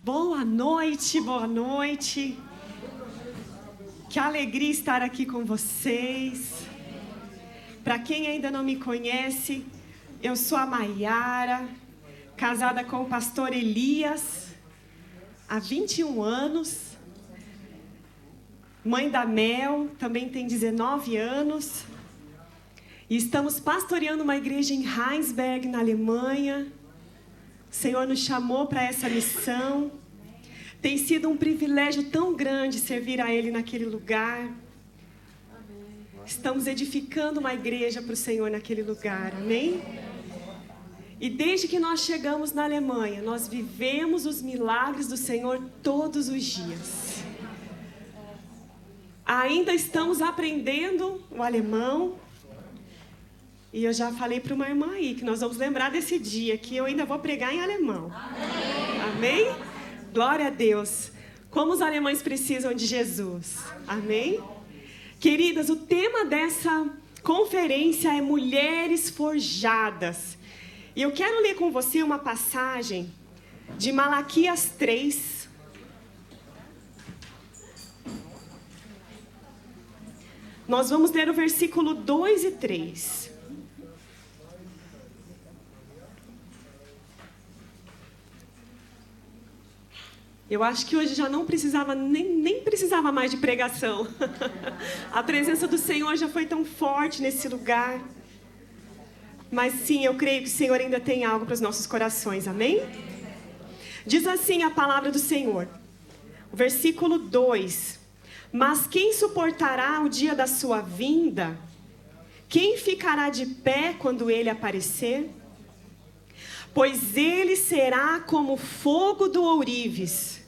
Boa noite, boa noite. Que alegria estar aqui com vocês. Para quem ainda não me conhece, eu sou a Maiara, casada com o pastor Elias, há 21 anos. Mãe da Mel, também tem 19 anos. E estamos pastoreando uma igreja em Heinsberg, na Alemanha. O Senhor nos chamou para essa missão. Tem sido um privilégio tão grande servir a Ele naquele lugar. Estamos edificando uma igreja para o Senhor naquele lugar, amém? E desde que nós chegamos na Alemanha, nós vivemos os milagres do Senhor todos os dias. Ainda estamos aprendendo o alemão. E eu já falei para uma irmã aí que nós vamos lembrar desse dia que eu ainda vou pregar em alemão. Amém? Amém? Glória a Deus. Como os alemães precisam de Jesus. Amém? Queridas, o tema dessa conferência é Mulheres Forjadas. E eu quero ler com você uma passagem de Malaquias 3. Nós vamos ler o versículo 2 e 3. Eu acho que hoje já não precisava, nem precisava mais de pregação. A presença do Senhor já foi tão forte nesse lugar. Mas sim, eu creio que o Senhor ainda tem algo para os nossos corações, amém? Diz assim a palavra do Senhor, o versículo 2. Mas quem suportará o dia da sua vinda? Quem ficará de pé quando ele aparecer? Pois ele será como fogo do ourives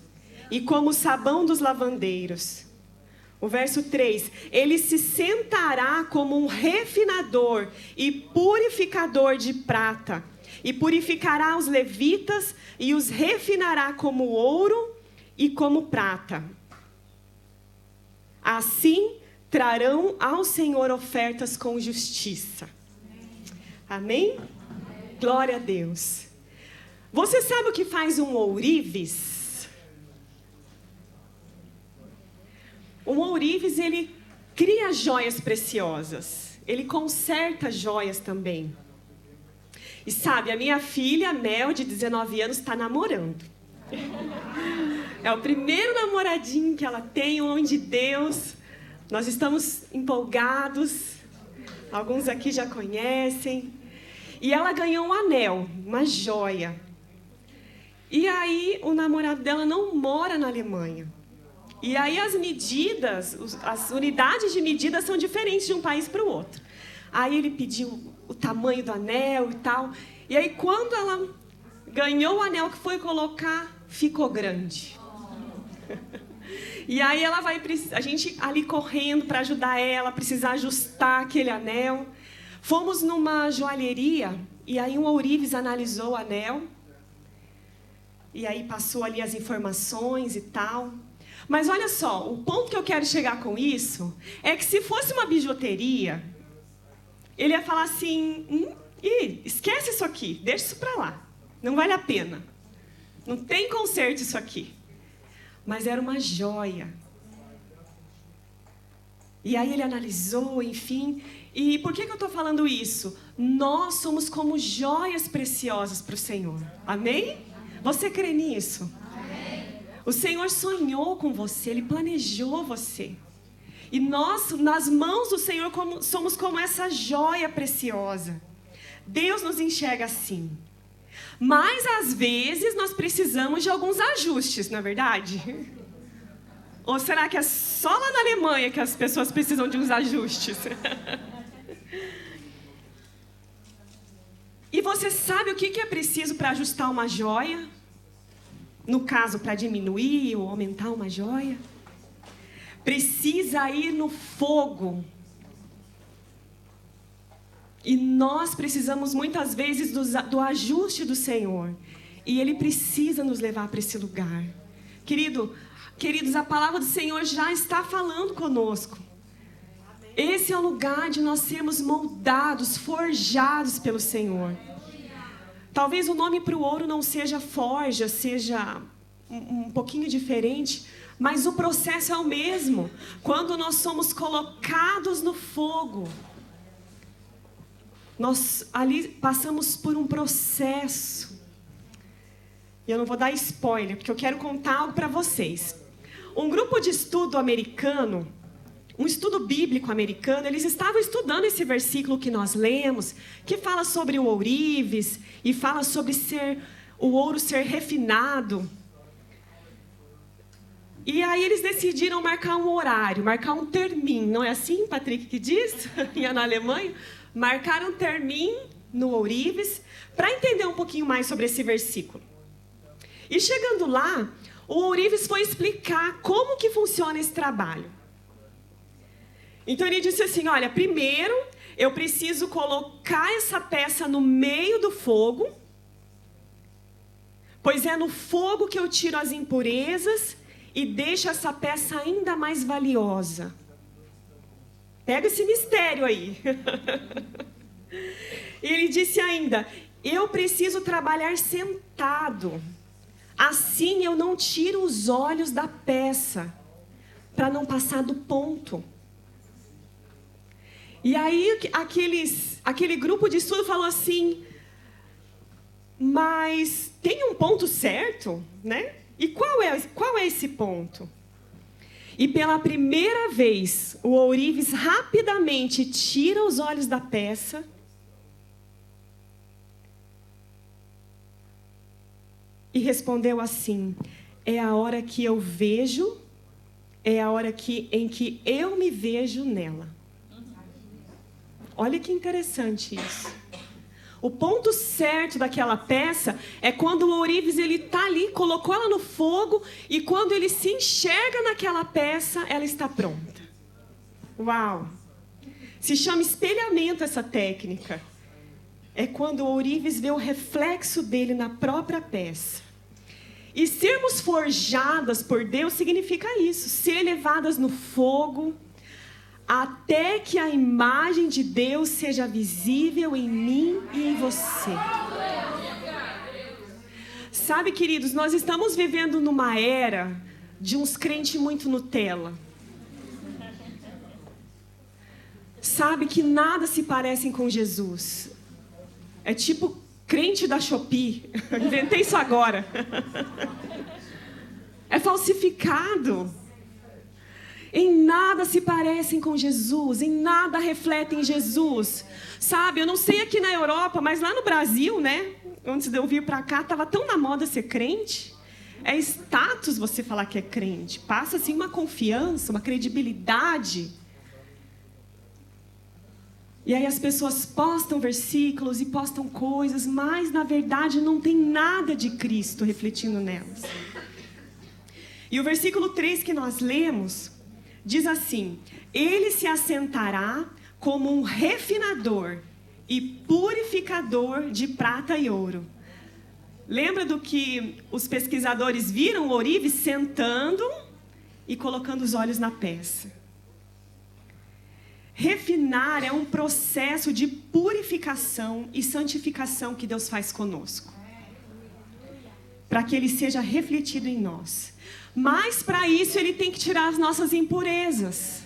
e como o sabão dos lavandeiros. O verso 3. Ele se sentará como um refinador e purificador de prata, e purificará os levitas e os refinará como ouro e como prata. Assim trarão ao Senhor ofertas com justiça. Amém? Glória a Deus. Você sabe o que faz um ourives? Um ourives, ele cria joias preciosas. Ele conserta joias também. E sabe, a minha filha, Mel, de 19 anos, está namorando. É o primeiro namoradinho que ela tem, um homem de Deus. Nós estamos empolgados. Alguns aqui já conhecem. E ela ganhou um anel, uma joia. E aí o namorado dela não mora na Alemanha. E aí as medidas, as unidades de medida são diferentes de um país para o outro. Aí ele pediu o tamanho do anel e tal. E aí quando ela ganhou o anel que foi colocar, ficou grande. E aí ela vai, a gente ali correndo para ajudar ela, precisar ajustar aquele anel. Fomos numa joalheria e aí um ourives analisou o anel. E aí passou ali as informações e tal. Mas olha só, o ponto que eu quero chegar com isso é que se fosse uma bijuteria, ele ia falar assim, esquece isso aqui, deixa isso para lá, não vale a pena. Não tem conserto isso aqui. Mas era uma joia. E aí ele analisou, enfim. E por que eu estou falando isso? Nós somos como joias preciosas para o Senhor. Amém? Você crê nisso? Amém. O Senhor sonhou com você, Ele planejou você. E nós, nas mãos do Senhor, somos como essa joia preciosa. Deus nos enxerga assim. Mas, às vezes, nós precisamos de alguns ajustes, não é verdade? Ou será que é só lá na Alemanha que as pessoas precisam de uns ajustes? E você sabe o que é preciso para ajustar uma joia? No caso, para diminuir ou aumentar uma joia? Precisa ir no fogo. E nós precisamos muitas vezes do ajuste do Senhor. E Ele precisa nos levar para esse lugar. Queridos, a palavra do Senhor já está falando conosco. Esse é o lugar de nós sermos moldados, forjados pelo Senhor. Talvez o nome para o ouro não seja forja, seja um pouquinho diferente, mas o processo é o mesmo. Quando nós somos colocados no fogo, nós ali passamos por um processo. E eu não vou dar spoiler, porque eu quero contar algo para vocês. Um grupo de estudo americano, um estudo bíblico americano, eles estavam estudando esse versículo que nós lemos, que fala sobre o ourives e fala sobre o ouro ser refinado. E aí eles decidiram marcar um horário, marcar um termin. Não é assim, Patrick, que diz? Na Alemanha. Marcaram um termin no ourives para entender um pouquinho mais sobre esse versículo. E chegando lá, o ourives foi explicar como que funciona esse trabalho. Então ele disse assim, olha, primeiro eu preciso colocar essa peça no meio do fogo, pois é no fogo que eu tiro as impurezas e deixo essa peça ainda mais valiosa. Pega esse mistério aí. E ele disse ainda, eu preciso trabalhar sentado. Assim eu não tiro os olhos da peça, para não passar do ponto. E aí aquele grupo de estudo falou assim, mas tem um ponto certo, né? E qual é esse ponto? E pela primeira vez, o ourives rapidamente tira os olhos da peça e respondeu assim, é a hora que eu vejo, é a hora em que eu me vejo nela. Olha que interessante isso. O ponto certo daquela peça é quando o ourives está ali, colocou ela no fogo e quando ele se enxerga naquela peça, ela está pronta. Uau! Se chama espelhamento essa técnica. É quando o ourives vê o reflexo dele na própria peça. E sermos forjadas por Deus significa isso, ser levadas no fogo, até que a imagem de Deus seja visível em mim e em você. Sabe, queridos, nós estamos vivendo numa era de uns crentes muito Nutella. Sabe que nada se parecem com Jesus. É tipo crente da Shopee. Inventei isso agora. É falsificado. Em nada se parecem com Jesus, em nada refletem Jesus. Sabe, eu não sei aqui na Europa, mas lá no Brasil, né? Antes de eu vir para cá, estava tão na moda ser crente. É status você falar que é crente. Passa assim uma confiança, uma credibilidade. E aí as pessoas postam versículos e postam coisas, mas na verdade não tem nada de Cristo refletindo nelas. E o versículo 3 que nós lemos diz assim, ele se assentará como um refinador e purificador de prata e ouro. Lembra do que os pesquisadores viram o ourives sentando e colocando os olhos na peça? Refinar é um processo de purificação e santificação que Deus faz conosco, para que ele seja refletido em nós. Mas para isso ele tem que tirar as nossas impurezas,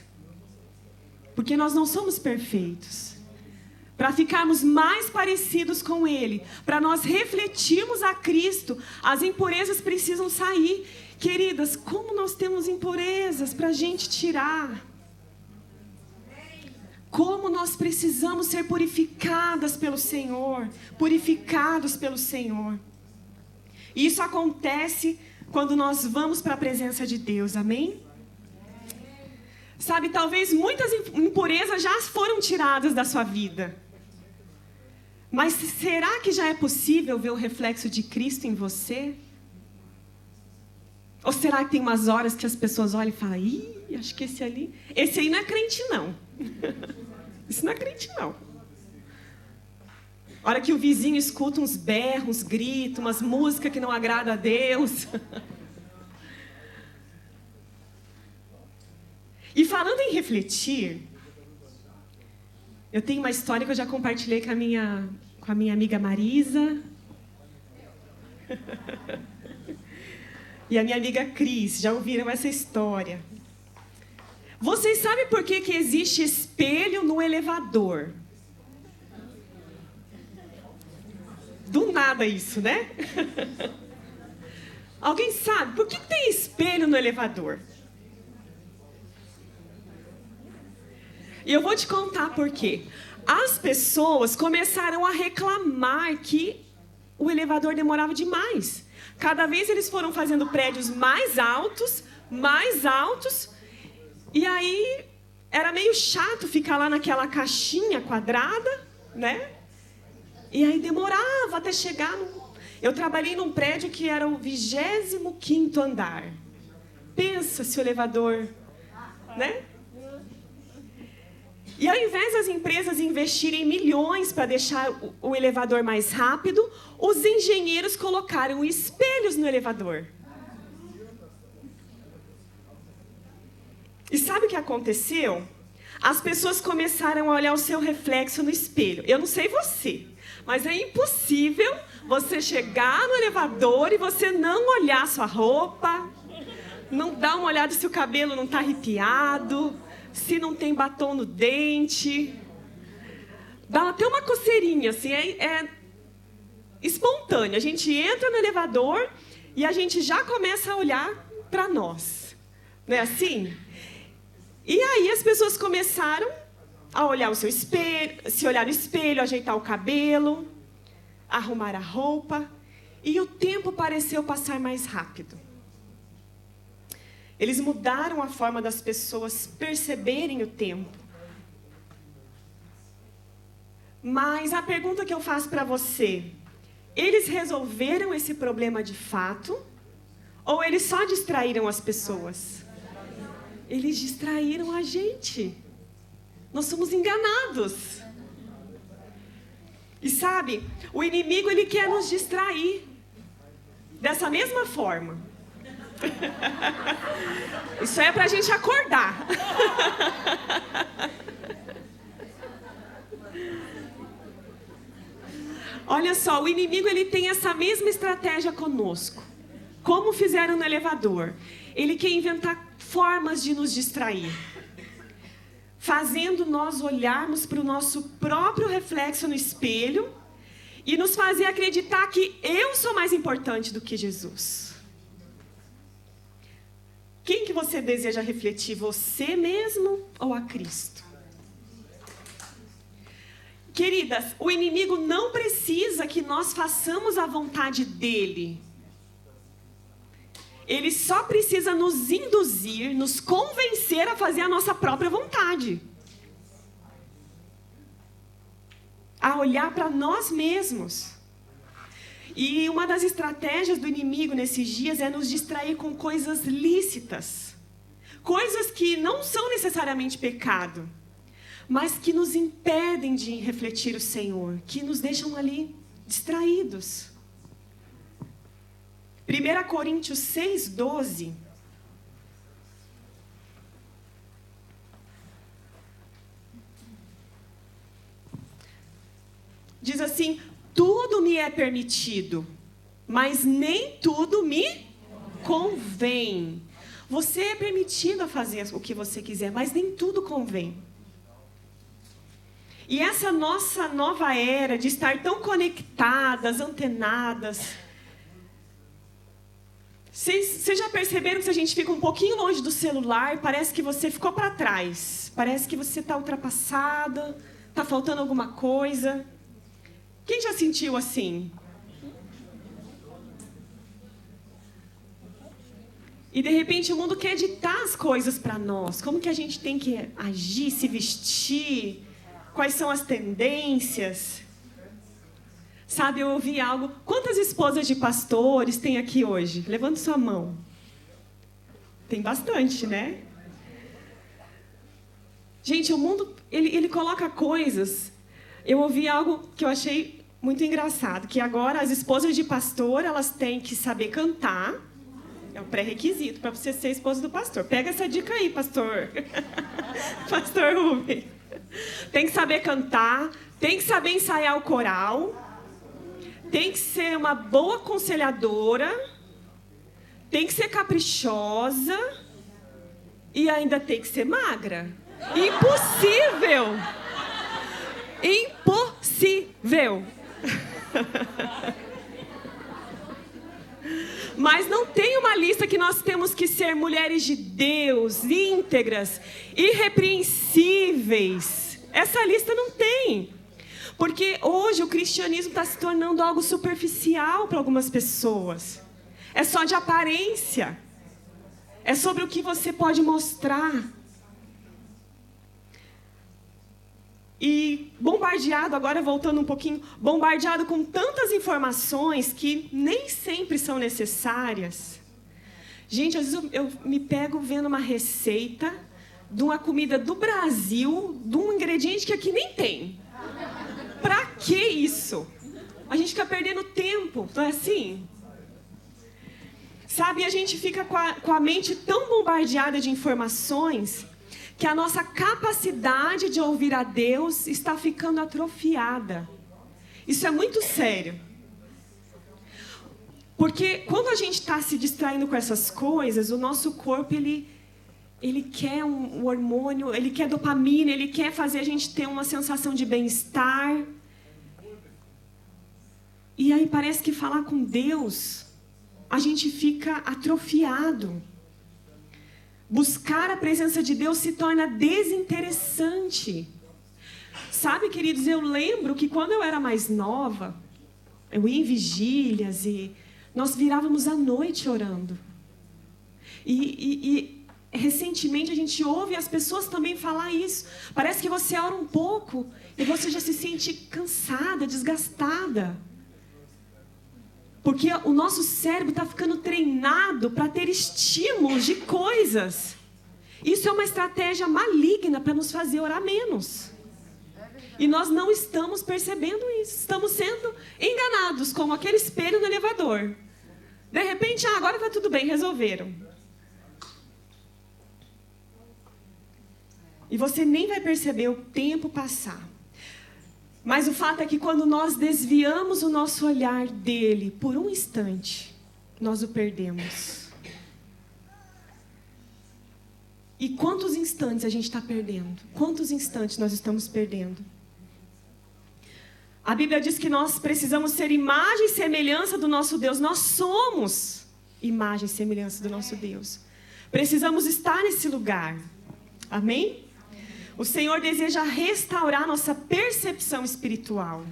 porque nós não somos perfeitos. Para ficarmos mais parecidos com ele, para nós refletirmos a Cristo, as impurezas precisam sair. Queridas, como nós temos impurezas para a gente tirar? Como nós precisamos ser purificadas pelo Senhor, purificados pelo Senhor. E isso acontece quando nós vamos para a presença de Deus, amém? Sabe, talvez muitas impurezas já foram tiradas da sua vida. Mas será que já é possível ver o reflexo de Cristo em você? Ou será que tem umas horas que as pessoas olham e falam, ih, acho que esse aí não é crente não. Isso não é crente não. A hora que o vizinho escuta uns berros, uns gritos, umas músicas que não agradam a Deus. E falando em refletir, eu tenho uma história que eu já compartilhei com a minha amiga Marisa. e a minha amiga Cris. Já ouviram essa história? Vocês sabem por que existe espelho no elevador? Do nada isso, né? Alguém sabe por que tem espelho no elevador? E eu vou te contar por quê. As pessoas começaram a reclamar que o elevador demorava demais. Cada vez eles foram fazendo prédios mais altos, e aí era meio chato ficar lá naquela caixinha quadrada, né? E aí demorava até chegar no... Eu trabalhei num prédio que era o 25º andar. Pensa se o elevador, né? E ao invés das empresas investirem milhões para deixar o elevador mais rápido, os engenheiros colocaram espelhos no elevador. E sabe o que aconteceu? As pessoas começaram a olhar o seu reflexo no espelho. Eu não sei você, mas é impossível você chegar no elevador e você não olhar sua roupa, não dar uma olhada se o cabelo não está arrepiado, se não tem batom no dente. Dá até uma coceirinha, assim, é espontâneo. A gente entra no elevador e a gente já começa a olhar para nós. Não é assim? E aí as pessoas começaram a olhar o seu espelho, se olhar no espelho, ajeitar o cabelo, arrumar a roupa, e o tempo pareceu passar mais rápido. Eles mudaram a forma das pessoas perceberem o tempo. Mas a pergunta que eu faço para você, eles resolveram esse problema de fato? Ou eles só distraíram as pessoas? Eles distraíram a gente. Nós somos enganados. E sabe, o inimigo ele quer nos distrair. Dessa mesma forma. Isso é pra gente acordar. Olha só, o inimigo ele tem essa mesma estratégia conosco. Como fizeram no elevador. Ele quer inventar formas de nos distrair, fazendo nós olharmos para o nosso próprio reflexo no espelho e nos fazer acreditar que eu sou mais importante do que Jesus. Quem que você deseja refletir? Você mesmo ou a Cristo? Queridas, o inimigo não precisa que nós façamos a vontade dele. Ele só precisa nos induzir, nos convencer a fazer a nossa própria vontade. A olhar para nós mesmos. E uma das estratégias do inimigo nesses dias é nos distrair com coisas lícitas. Coisas que não são necessariamente pecado, mas que nos impedem de refletir o Senhor, que nos deixam ali distraídos. 1 Coríntios 6:12. Diz assim: tudo me é permitido, mas nem tudo me convém. Você é permitido a fazer o que você quiser, mas nem tudo convém. E essa nossa nova era de estar tão conectadas, antenadas. Vocês já perceberam que se a gente fica um pouquinho longe do celular, parece que você ficou para trás. Parece que você está ultrapassada, está faltando alguma coisa. Quem já sentiu assim? E de repente o mundo quer ditar as coisas para nós. Como que a gente tem que agir, se vestir? Quais são as tendências? Sabe, eu ouvi algo. Quantas esposas de pastores tem aqui hoje? Levante sua mão. Tem bastante, né? Gente, o mundo, ele coloca coisas. Eu ouvi algo que eu achei muito engraçado. Que agora as esposas de pastor, elas têm que saber cantar. É um pré-requisito para você ser esposa do pastor. Pega essa dica aí, pastor. Pastor Rubens. Tem que saber cantar. Tem que saber ensaiar o coral. Tem que ser uma boa aconselhadora, tem que ser caprichosa e ainda tem que ser magra. Impossível! Impossível! Mas não tem uma lista que nós temos que ser mulheres de Deus, íntegras, irrepreensíveis. Essa lista não tem. Porque hoje o cristianismo está se tornando algo superficial para algumas pessoas. É só de aparência. É sobre o que você pode mostrar. E bombardeado, agora voltando um pouquinho, bombardeado com tantas informações que nem sempre são necessárias. Gente, às vezes eu me pego vendo uma receita de uma comida do Brasil, de um ingrediente que aqui nem tem. Pra que isso? A gente fica perdendo tempo, não é assim? Sabe, a gente fica com a mente tão bombardeada de informações que a nossa capacidade de ouvir a Deus está ficando atrofiada. Isso é muito sério. Porque quando a gente está se distraindo com essas coisas, o nosso corpo, ele quer um hormônio, ele quer dopamina, ele quer fazer a gente ter uma sensação de bem-estar. E aí parece que falar com Deus, a gente fica atrofiado. Buscar a presença de Deus se torna desinteressante. Sabe, queridos, eu lembro que quando eu era mais nova, eu ia em vigílias e nós virávamos à noite orando. E recentemente a gente ouve as pessoas também falar isso. Parece que você ora um pouco e você já se sente cansada, desgastada. Porque o nosso cérebro está ficando treinado para ter estímulos de coisas. Isso é uma estratégia maligna para nos fazer orar menos. E nós não estamos percebendo isso. Estamos sendo enganados, como aquele espelho no elevador. De repente, agora está tudo bem, resolveram. E você nem vai perceber o tempo passar. Mas o fato é que quando nós desviamos o nosso olhar dele por um instante, nós o perdemos. E quantos instantes a gente está perdendo? Quantos instantes nós estamos perdendo? A Bíblia diz que nós precisamos ser imagem e semelhança do nosso Deus. Nós somos imagem e semelhança do nosso Deus. Precisamos estar nesse lugar. Amém? O Senhor deseja restaurar nossa percepção espiritual.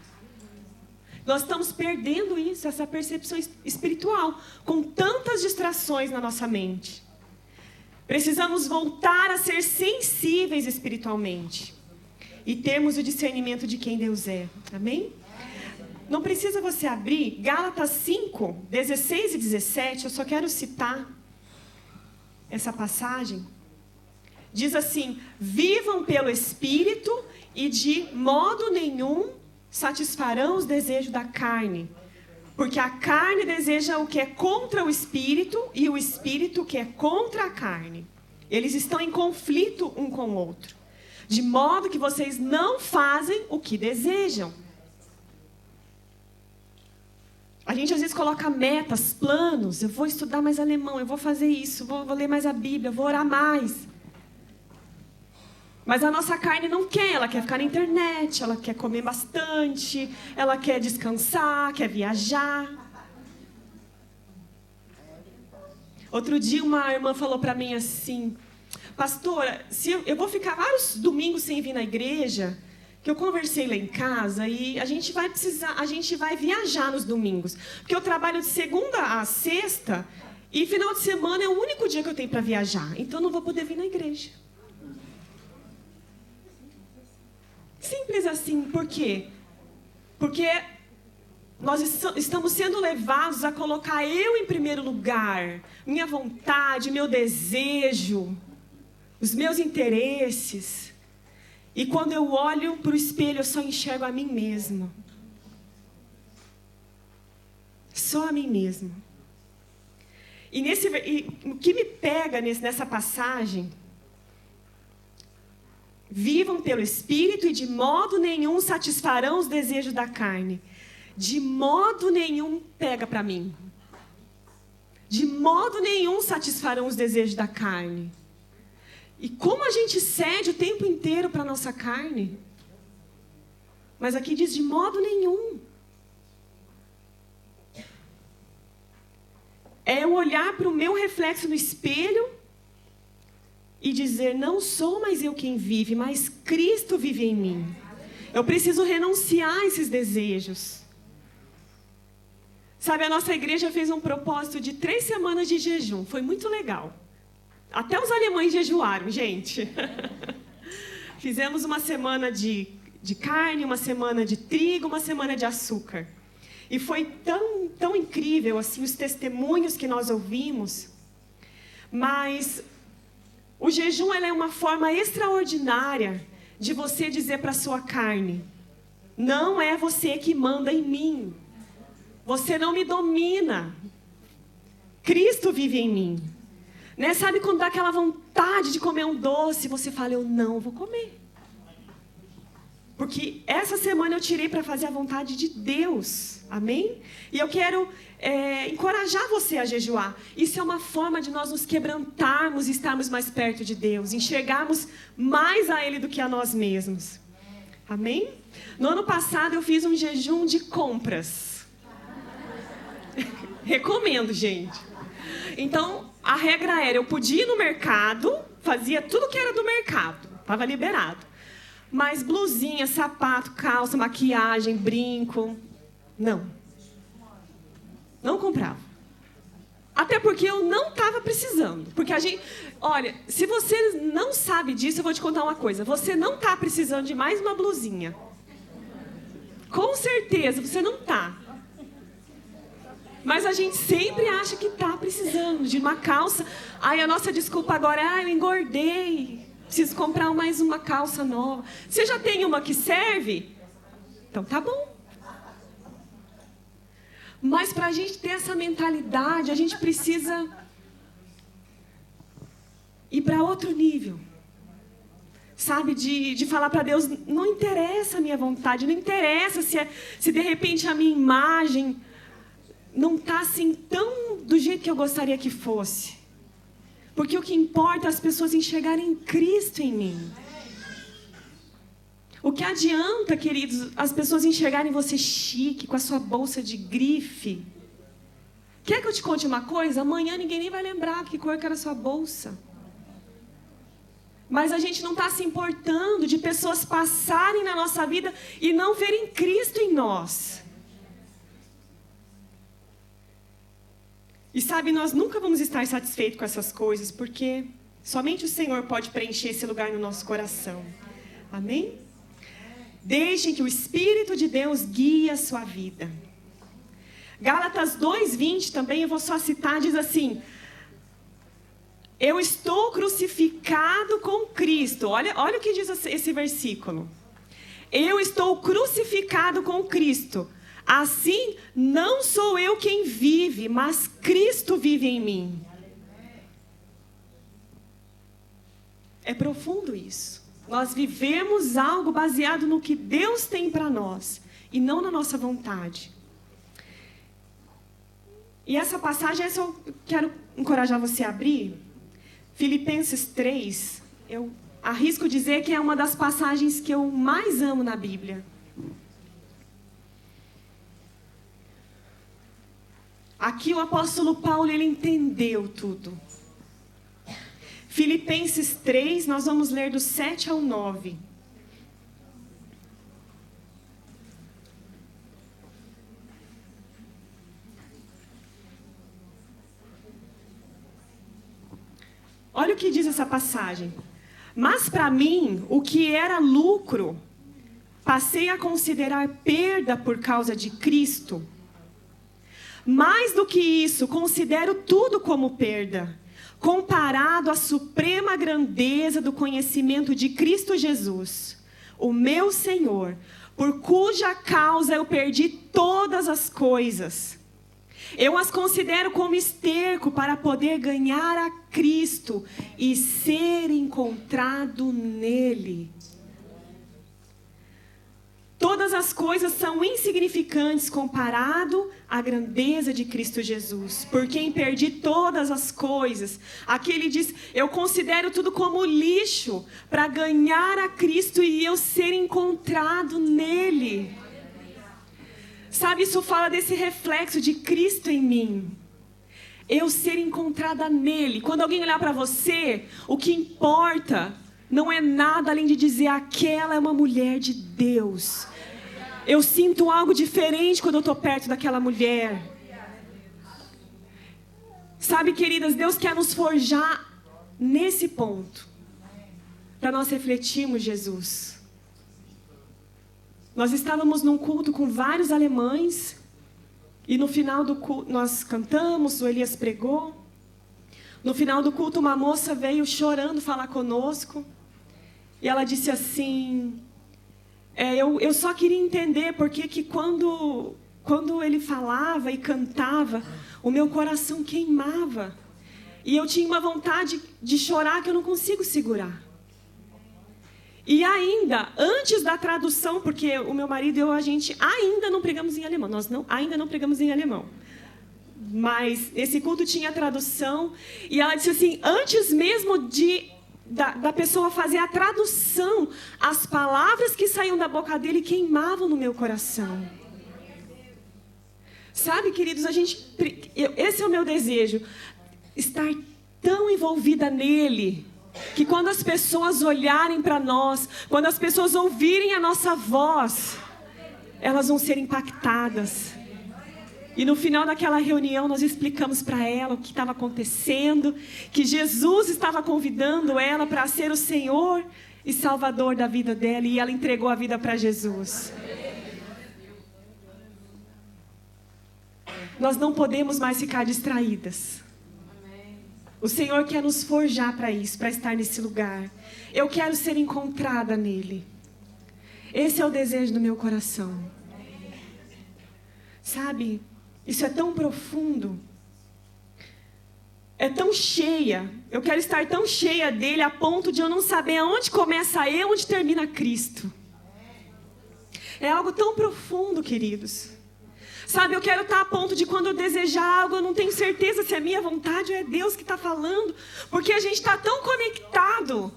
Nós estamos perdendo isso, essa percepção espiritual, com tantas distrações na nossa mente. Precisamos voltar a ser sensíveis espiritualmente e termos o discernimento de quem Deus é. Amém? Não precisa você abrir Gálatas 5, 16 e 17, eu só quero citar essa passagem. Diz assim: vivam pelo Espírito e de modo nenhum satisfarão os desejos da carne. Porque a carne deseja o que é contra o Espírito e o Espírito o que é contra a carne. Eles estão em conflito um com o outro. De modo que vocês não fazem o que desejam. A gente às vezes coloca metas, planos. Eu vou estudar mais alemão, eu vou fazer isso, vou ler mais a Bíblia, vou orar mais. Mas a nossa carne não quer, ela quer ficar na internet, ela quer comer bastante, ela quer descansar, quer viajar. Outro dia uma irmã falou para mim assim: pastora, se eu vou ficar vários domingos sem vir na igreja, que eu conversei lá em casa e a gente vai viajar nos domingos. Porque eu trabalho de segunda a sexta e final de semana é o único dia que eu tenho para viajar. Então eu não vou poder vir na igreja. Simples assim. Por quê? Porque nós estamos sendo levados a colocar eu em primeiro lugar. Minha vontade, meu desejo, os meus interesses. E quando eu olho para o espelho, eu só enxergo a mim mesmo. Só a mim mesmo. E o que me pega nessa passagem: vivam pelo Espírito e de modo nenhum satisfarão os desejos da carne. De modo nenhum pega para mim. de modo nenhum satisfarão os desejos da carne. E como a gente cede o tempo inteiro para a nossa carne? Mas aqui diz de modo nenhum. É eu olhar para o meu reflexo no espelho e dizer, não sou mais eu quem vive, mas Cristo vive em mim. Eu preciso renunciar a esses desejos. Sabe, a nossa igreja fez um propósito de 3 semanas de jejum. Foi muito legal. Até os alemães jejuaram, gente. Fizemos uma semana de carne, uma semana de trigo, uma semana de açúcar. E foi tão incrível assim, os testemunhos que nós ouvimos. Mas o jejum ela é uma forma extraordinária de você dizer para a sua carne, não é você que manda em mim. Você não me domina. Cristo vive em mim. Né? Sabe quando dá aquela vontade de comer um doce, você fala, eu não vou comer. Porque essa semana eu tirei para fazer a vontade de Deus. Amém? E eu quero encorajar você a jejuar. Isso é uma forma de nós nos quebrantarmos e estarmos mais perto de Deus. Enxergarmos mais a Ele do que a nós mesmos. Amém? No ano passado eu fiz um jejum de compras. Recomendo, gente. Então, a regra era, eu podia ir no mercado, fazia tudo que era do mercado. Estava liberado. Mas blusinha, sapato, calça, maquiagem, brinco, não. Não comprava. Até porque eu não estava precisando. Porque a gente... Olha, se você não sabe disso, eu vou te contar uma coisa. Você não está precisando de mais uma blusinha. Com certeza, você não está. Mas a gente sempre acha que está precisando de uma calça. Aí a nossa desculpa agora é, eu engordei. Preciso comprar mais uma calça nova. Você já tem uma que serve? Então tá bom. Mas para a gente ter essa mentalidade, a gente precisa ir para outro nível. Sabe, de falar para Deus, não interessa a minha vontade, não interessa se de repente a minha imagem não está assim tão do jeito que eu gostaria que fosse. Porque o que importa é as pessoas enxergarem Cristo em mim. O que adianta, queridos, as pessoas enxergarem você chique, com a sua bolsa de grife? Quer que eu te conte uma coisa? Amanhã ninguém nem vai lembrar que cor que era a sua bolsa. Mas a gente não está se importando de pessoas passarem na nossa vida e não verem Cristo em nós. E sabe, nós nunca vamos estar satisfeitos com essas coisas, porque somente o Senhor pode preencher esse lugar no nosso coração. Amém? Deixem que o Espírito de Deus guie a sua vida. Gálatas 2:20 também, eu vou só citar, diz assim, eu estou crucificado com Cristo. Olha o que diz esse versículo. Eu estou crucificado com Cristo. Assim, não sou eu quem vive, mas Cristo vive em mim. É profundo isso. Nós vivemos algo baseado no que Deus tem para nós e não na nossa vontade. E essa passagem, essa eu quero encorajar você a abrir. Filipenses 3, eu arrisco dizer que é uma das passagens que eu mais amo na Bíblia. Aqui o apóstolo Paulo, ele entendeu tudo. Filipenses 3, nós vamos ler do 7 ao 9. Olha o que diz essa passagem. Mas para mim, o que era lucro, passei a considerar perda por causa de Cristo. Mais do que isso, considero tudo como perda, comparado à suprema grandeza do conhecimento de Cristo Jesus, o meu Senhor, por cuja causa eu perdi todas as coisas. Eu as considero como esterco para poder ganhar a Cristo e ser encontrado nele. Todas as coisas são insignificantes comparado à grandeza de Cristo Jesus. Por quem perdi todas as coisas. Aqui ele diz, eu considero tudo como lixo para ganhar a Cristo e eu ser encontrado nele. Sabe, isso fala desse reflexo de Cristo em mim. Eu ser encontrada nele. Quando alguém olhar para você, o que importa não é nada além de dizer, aquela é uma mulher de Deus. Eu sinto algo diferente quando eu estou perto daquela mulher. Sabe, queridas, Deus quer nos forjar nesse ponto. Para nós refletirmos Jesus. Nós estávamos num culto com vários alemães. E no final do culto, nós cantamos, o Elias pregou. No final do culto, uma moça veio chorando falar conosco. E ela disse assim, eu só queria entender porque que quando ele falava e cantava, o meu coração queimava. E eu tinha uma vontade de chorar que eu não consigo segurar. E ainda, antes da tradução, porque o meu marido e eu, a gente ainda não pregamos em alemão. Nós ainda não pregamos em alemão. Mas esse culto tinha tradução. E ela disse assim, antes mesmo da pessoa fazer a tradução, as palavras que saíam da boca dele queimavam no meu coração. Sabe, queridos, esse é o meu desejo. Estar tão envolvida nele, que quando as pessoas olharem para nós, quando as pessoas ouvirem a nossa voz, elas vão ser impactadas. E no final daquela reunião nós explicamos para ela o que estava acontecendo, que Jesus estava convidando ela para ser o Senhor e Salvador da vida dela, e ela entregou a vida para Jesus. Nós não podemos mais ficar distraídas. O Senhor quer nos forjar para isso, para estar nesse lugar. Eu quero ser encontrada nele. Esse é o desejo do meu coração. Sabe, isso é tão profundo. É tão cheia. Eu quero estar tão cheia dele a ponto de eu não saber aonde começa eu, onde termina Cristo. É algo tão profundo, queridos. Sabe, eu quero estar a ponto de quando eu desejar algo, eu não tenho certeza se é minha vontade ou é Deus que está falando. Porque a gente está tão conectado.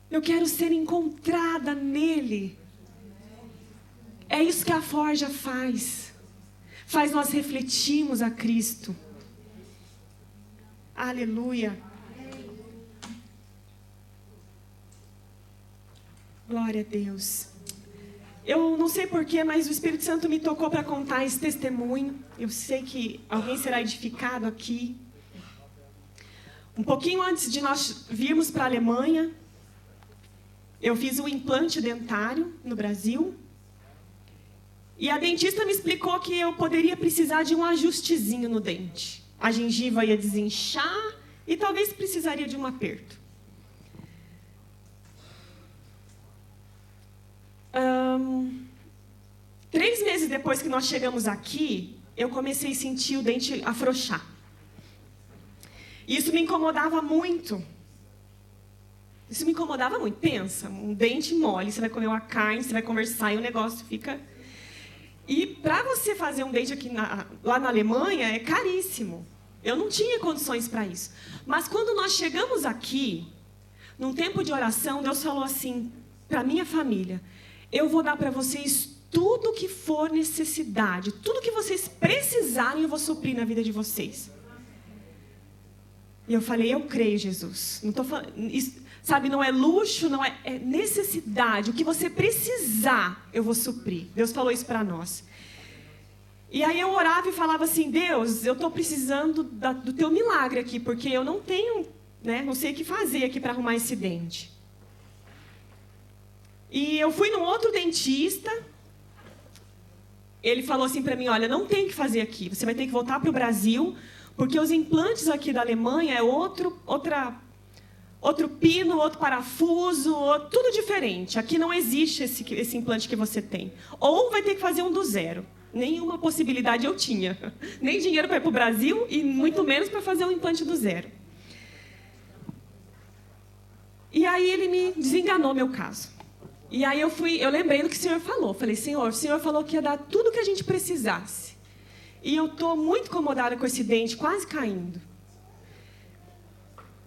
Eu quero ser encontrada nele. É isso que a forja faz. Faz nós refletirmos a Cristo. Aleluia. Glória a Deus. Eu não sei porquê, mas o Espírito Santo me tocou para contar esse testemunho. Eu sei que alguém será edificado aqui. Um pouquinho antes de nós virmos para a Alemanha, eu fiz um implante dentário no Brasil. E a dentista me explicou que eu poderia precisar de um ajustezinho no dente. A gengiva ia desinchar e talvez precisaria de um aperto. 3 meses depois que nós chegamos aqui, eu comecei a sentir o dente afrouxar. Isso me incomodava muito. Pensa, um dente mole, você vai comer uma carne, você vai conversar e o negócio fica... E para você fazer um dente aqui lá na Alemanha é caríssimo. Eu não tinha condições para isso. Mas quando nós chegamos aqui, num tempo de oração, Deus falou assim para minha família: eu vou dar para vocês tudo que for necessidade, tudo que vocês precisarem, eu vou suprir na vida de vocês. E eu falei, eu creio, Jesus. Não tô falando, isso, sabe, não é luxo, não é necessidade. O que você precisar, eu vou suprir. Deus falou isso para nós. E aí eu orava e falava assim: Deus, eu estou precisando do teu milagre aqui, porque eu não tenho, não sei o que fazer aqui para arrumar esse dente. E eu fui num outro dentista. Ele falou assim para mim: olha, não tem o que fazer aqui. Você vai ter que voltar para o Brasil, porque os implantes aqui da Alemanha é outro pino, outro parafuso, tudo diferente. Aqui não existe esse implante que você tem. Ou vai ter que fazer um do zero. Nenhuma possibilidade eu tinha. Nem dinheiro para ir para o Brasil e muito menos para fazer um implante do zero. E aí ele me desenganou meu caso. E aí eu lembrei do que o Senhor falou. Falei, Senhor, o Senhor falou que ia dar tudo o que a gente precisasse. E eu estou muito incomodada com esse dente quase caindo.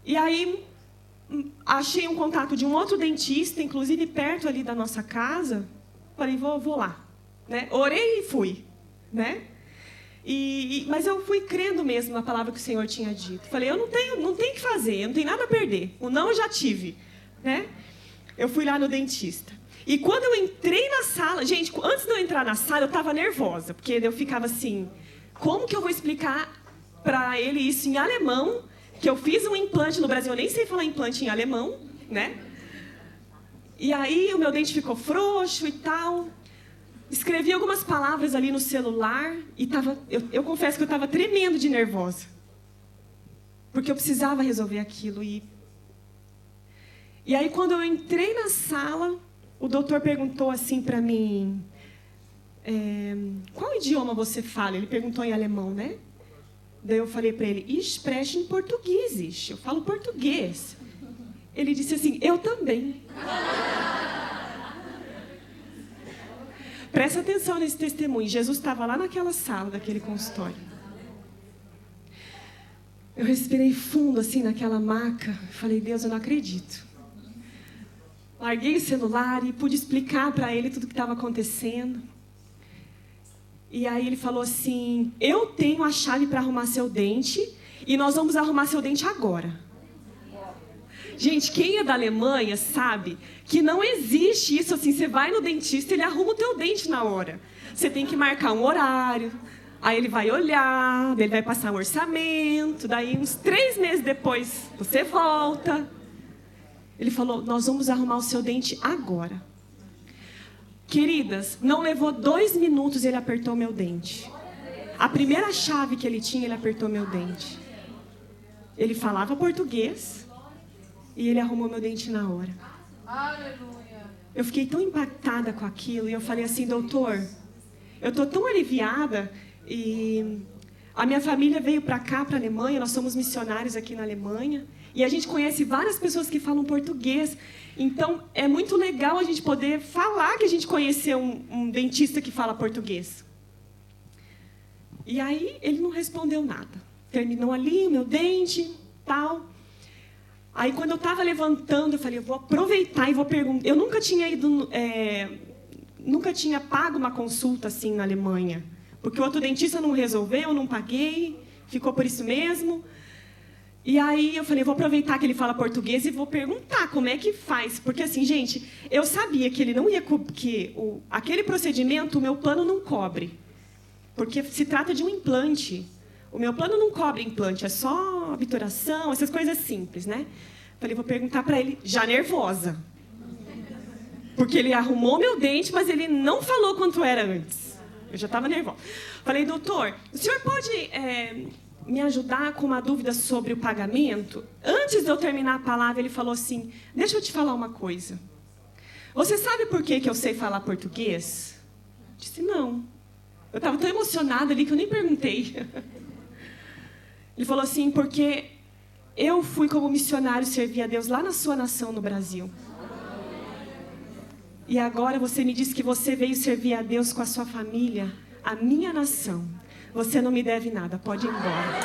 E aí achei um contato de um outro dentista, inclusive perto ali da nossa casa. Falei, vou lá. Né? Orei e fui. Né? Mas eu fui crendo mesmo na palavra que o Senhor tinha dito. Falei, eu não tenho o que fazer, eu não tenho nada a perder. O não eu já tive. Né? Eu fui lá no dentista. E quando eu entrei na sala... Gente, antes de eu entrar na sala, eu estava nervosa. Porque eu ficava assim... Como que eu vou explicar para ele isso em alemão? Que eu fiz um implante no Brasil. Eu nem sei falar implante em alemão, né? E aí o meu dente ficou frouxo e tal. Escrevi algumas palavras ali no celular. E eu confesso que eu estava tremendo de nervosa. Porque eu precisava resolver aquilo. E aí, quando eu entrei na sala, o doutor perguntou assim para mim, qual idioma você fala? Ele perguntou em alemão, né? Daí eu falei para ele, ich spreche em português, eu falo português. Ele disse assim, eu também. Presta atenção nesse testemunho. Jesus estava lá naquela sala, daquele consultório. Eu respirei fundo, assim, naquela maca. Falei, Deus, eu não acredito. Larguei o celular e pude explicar para ele tudo o que estava acontecendo. E aí ele falou assim, eu tenho a chave para arrumar seu dente e nós vamos arrumar seu dente agora. Gente, quem é da Alemanha sabe que não existe isso assim, você vai no dentista e ele arruma o teu dente na hora. Você tem que marcar um horário, aí ele vai olhar, daí ele vai passar um orçamento, daí uns 3 meses depois você volta. Ele falou, nós vamos arrumar o seu dente agora. Queridas, não levou 2 minutos e ele apertou meu dente. A primeira chave que ele tinha, ele apertou meu dente. Ele falava português e ele arrumou meu dente na hora. Eu fiquei tão impactada com aquilo e eu falei assim, doutor, eu estou tão aliviada e a minha família veio para cá, para a Alemanha, nós somos missionários aqui na Alemanha. E a gente conhece várias pessoas que falam português. Então, é muito legal a gente poder falar que a gente conheceu um dentista que fala português. E aí, ele não respondeu nada. Terminou ali o meu dente, tal. Aí, quando eu estava levantando, eu falei, eu vou aproveitar e vou perguntar. Eu nunca tinha nunca tinha pago uma consulta assim na Alemanha. Porque o outro dentista não resolveu, eu não paguei, ficou por isso mesmo. E aí eu falei, vou aproveitar que ele fala português e vou perguntar como é que faz. Porque assim, gente, eu sabia que ele não ia que aquele procedimento o meu plano não cobre. Porque se trata de um implante. O meu plano não cobre implante, é só obturação, essas coisas simples, né? Falei, vou perguntar para ele, já nervosa. Porque ele arrumou meu dente, mas ele não falou quanto era antes. Eu já estava nervosa. Falei, doutor, o senhor pode me ajudar com uma dúvida sobre o pagamento? Antes de eu terminar a palavra, ele falou assim, deixa eu te falar uma coisa. Você sabe por que eu sei falar português? Eu disse, não. Eu estava tão emocionada ali que eu nem perguntei. Ele falou assim, porque eu fui como missionário servir a Deus lá na sua nação, no Brasil. E agora você me disse que você veio servir a Deus com a sua família, a minha nação. Você não me deve nada, pode ir embora.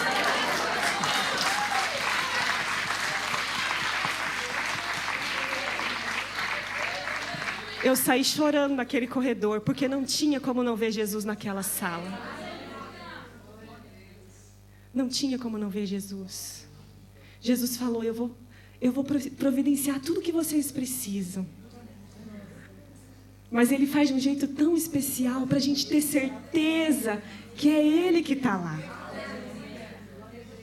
Eu saí chorando naquele corredor, porque não tinha como não ver Jesus naquela sala. Não tinha como não ver Jesus. Jesus falou, eu vou providenciar tudo o que vocês precisam. Mas Ele faz de um jeito tão especial para a gente ter certeza que é Ele que está lá.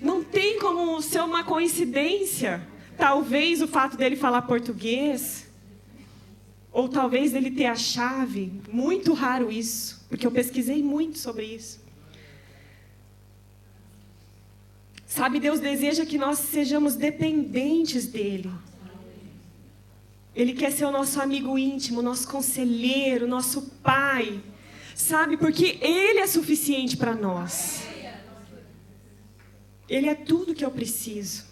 Não tem como ser uma coincidência. Talvez o fato dele falar português, ou talvez ele ter a chave. Muito raro isso, porque eu pesquisei muito sobre isso. Sabe, Deus deseja que nós sejamos dependentes dEle. Ele quer ser o nosso amigo íntimo, nosso conselheiro, nosso pai. Sabe, porque Ele é suficiente para nós. Ele é tudo que eu preciso.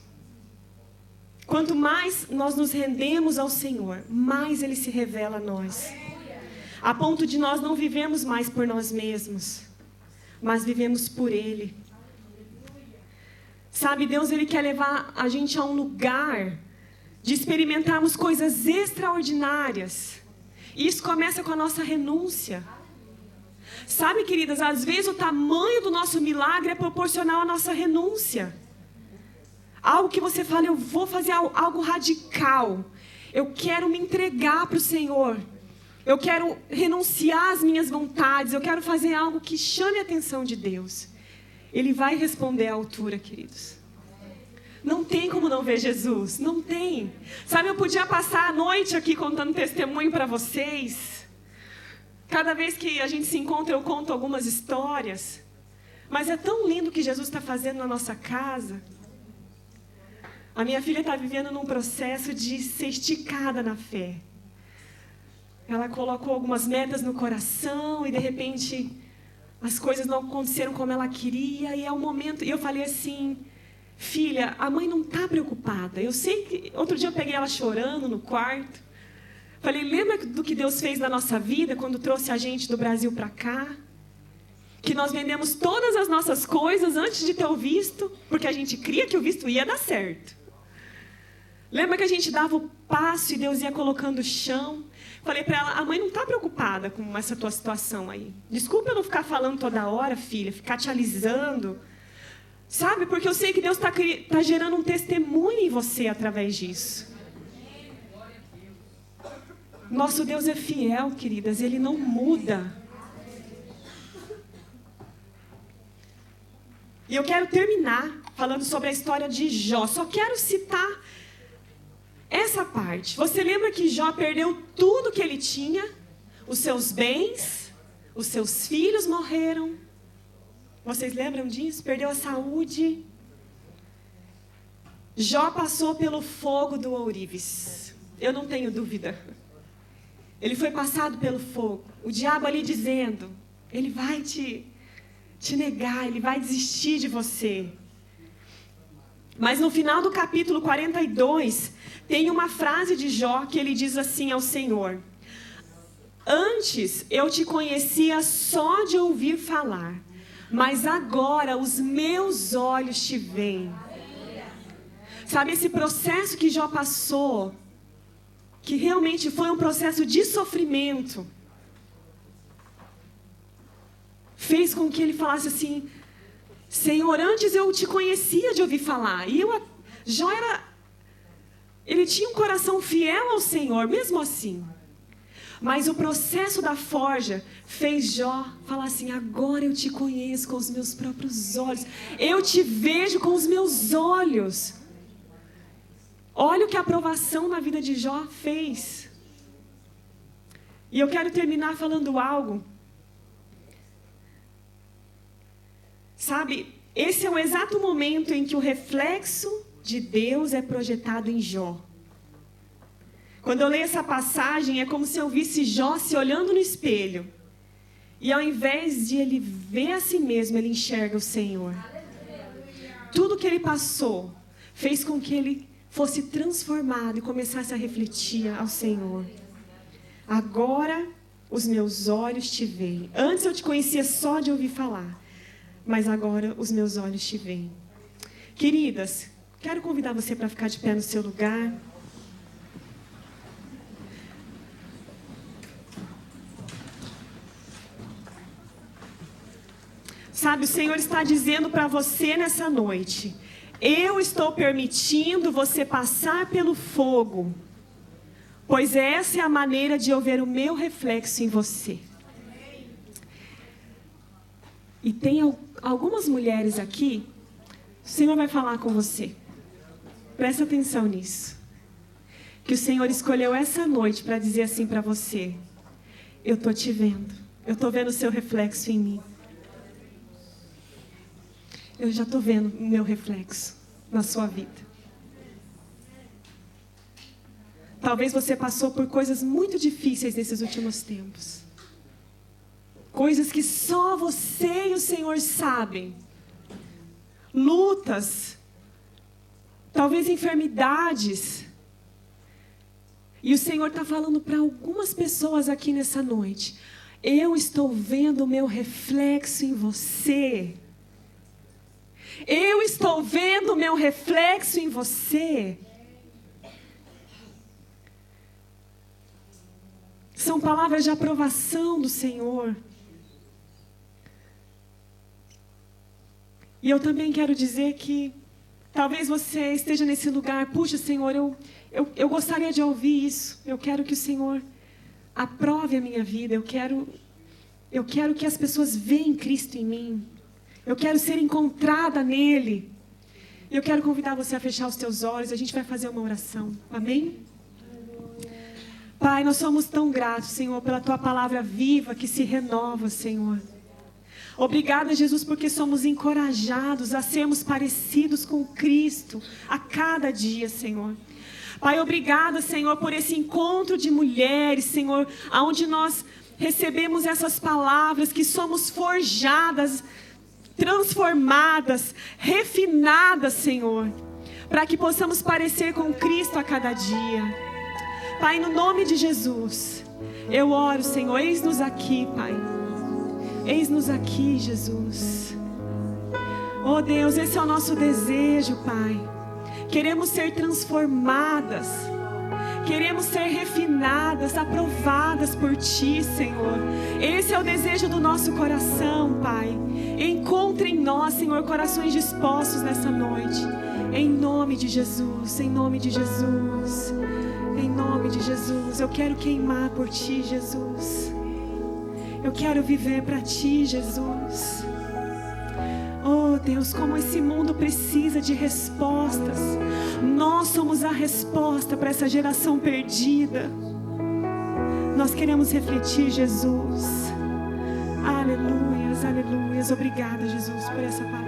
Quanto mais nós nos rendemos ao Senhor, mais Ele se revela a nós. A ponto de nós não vivemos mais por nós mesmos, mas vivemos por Ele. Sabe, Deus, Ele quer levar a gente a um lugar de experimentarmos coisas extraordinárias. E isso começa com a nossa renúncia. Sabe, queridas, às vezes o tamanho do nosso milagre é proporcional à nossa renúncia. Algo que você fala, eu vou fazer algo radical. Eu quero me entregar para o Senhor. Eu quero renunciar às minhas vontades. Eu quero fazer algo que chame a atenção de Deus. Ele vai responder à altura, queridos. Não tem como não ver Jesus. Não tem. Sabe, eu podia passar a noite aqui contando testemunho para vocês. Cada vez que a gente se encontra, eu conto algumas histórias. Mas é tão lindo o que Jesus está fazendo na nossa casa. A minha filha está vivendo num processo de ser esticada na fé. Ela colocou algumas metas no coração e, de repente, as coisas não aconteceram como ela queria. E é o momento... E eu falei assim, filha, a mãe não está preocupada. Eu sei que... Outro dia eu peguei ela chorando no quarto. Falei, lembra do que Deus fez na nossa vida quando trouxe a gente do Brasil para cá? Que nós vendemos todas as nossas coisas antes de ter o visto, porque a gente cria que o visto ia dar certo. Lembra que a gente dava o passo e Deus ia colocando o chão? Falei para ela, a mãe não está preocupada com essa tua situação aí. Desculpa eu não ficar falando toda hora, filha, ficar te alisando. Sabe, porque eu sei que Deus está gerando um testemunho em você através disso. Nosso Deus é fiel, queridas, Ele não muda. E eu quero terminar falando sobre a história de Jó. Só quero citar essa parte. Você lembra que Jó perdeu tudo que ele tinha? Os seus bens, os seus filhos morreram. Vocês lembram disso? Perdeu a saúde. Jó passou pelo fogo do ourives. Eu não tenho dúvida. Ele foi passado pelo fogo. O diabo ali dizendo, ele vai te negar, ele vai desistir de você. Mas no final do capítulo 42, tem uma frase de Jó que ele diz assim ao Senhor: antes eu te conhecia só de ouvir falar, mas agora os meus olhos te veem. Sabe, esse processo que Jó passou, que realmente foi um processo de sofrimento, fez com que ele falasse assim, Senhor, antes eu te conhecia de ouvir falar. E Jó ele tinha um coração fiel ao Senhor, mesmo assim. Mas o processo da forja fez Jó falar assim, agora eu te conheço com os meus próprios olhos. Eu te vejo com os meus olhos. Olha o que a provação na vida de Jó fez. E eu quero terminar falando algo. Sabe, esse é o exato momento em que o reflexo de Deus é projetado em Jó. Quando eu leio essa passagem, é como se eu visse Jó se olhando no espelho. E ao invés de ele ver a si mesmo, ele enxerga o Senhor. Tudo que ele passou fez com que ele fosse transformado e começasse a refletir ao Senhor. Agora os meus olhos te veem. Antes eu te conhecia só de ouvir falar, mas agora os meus olhos te veem. Queridas, quero convidar você para ficar de pé no seu lugar. Sabe, o Senhor está dizendo para você nessa noite, eu estou permitindo você passar pelo fogo, pois essa é a maneira de eu ver o meu reflexo em você. E tem algumas mulheres aqui, o Senhor vai falar com você. Presta atenção nisso. Que o Senhor escolheu essa noite para dizer assim para você, eu estou te vendo, eu estou vendo o seu reflexo em mim. Eu já estou vendo o meu reflexo na sua vida. Talvez você passou por coisas muito difíceis nesses últimos tempos. Coisas que só você e o Senhor sabem. Lutas. talvez enfermidades. E o Senhor está falando para algumas pessoas aqui nessa noite: eu estou vendo o meu reflexo em você. Eu estou vendo o meu reflexo em você. São palavras de aprovação do Senhor. E eu também quero dizer que talvez você esteja nesse lugar: puxa, Senhor, eu gostaria de ouvir isso. Eu quero que o Senhor aprove a minha vida. Eu quero que as pessoas vejam Cristo em mim. Eu quero ser encontrada nele. Eu quero convidar você a fechar os teus olhos. A gente vai fazer uma oração. Amém? Pai, nós somos tão gratos, Senhor, pela Tua palavra viva que se renova, Senhor. Obrigada, Jesus, porque somos encorajados a sermos parecidos com Cristo a cada dia, Senhor. Pai, obrigada, Senhor, por esse encontro de mulheres, Senhor, onde nós recebemos essas palavras, que somos forjadas, transformadas, refinadas, Senhor, para que possamos parecer com Cristo a cada dia. Pai, no nome de Jesus, eu oro, Senhor, eis-nos aqui, Pai. Eis-nos aqui, Jesus. Oh Deus, esse é o nosso desejo, Pai. Queremos ser transformadas. Queremos ser refinadas, aprovadas por Ti, Senhor. Esse é o desejo do nosso coração, Pai. Encontre em nós, Senhor, corações dispostos nessa noite. Em nome de Jesus, em nome de Jesus. Em nome de Jesus, eu quero queimar por Ti, Jesus. Eu quero viver para Ti, Jesus. Oh Deus, como esse mundo precisa de respostas. Nós somos a resposta para essa geração perdida. Nós queremos refletir, Jesus. Aleluias, aleluias. Obrigada, Jesus, por essa palavra.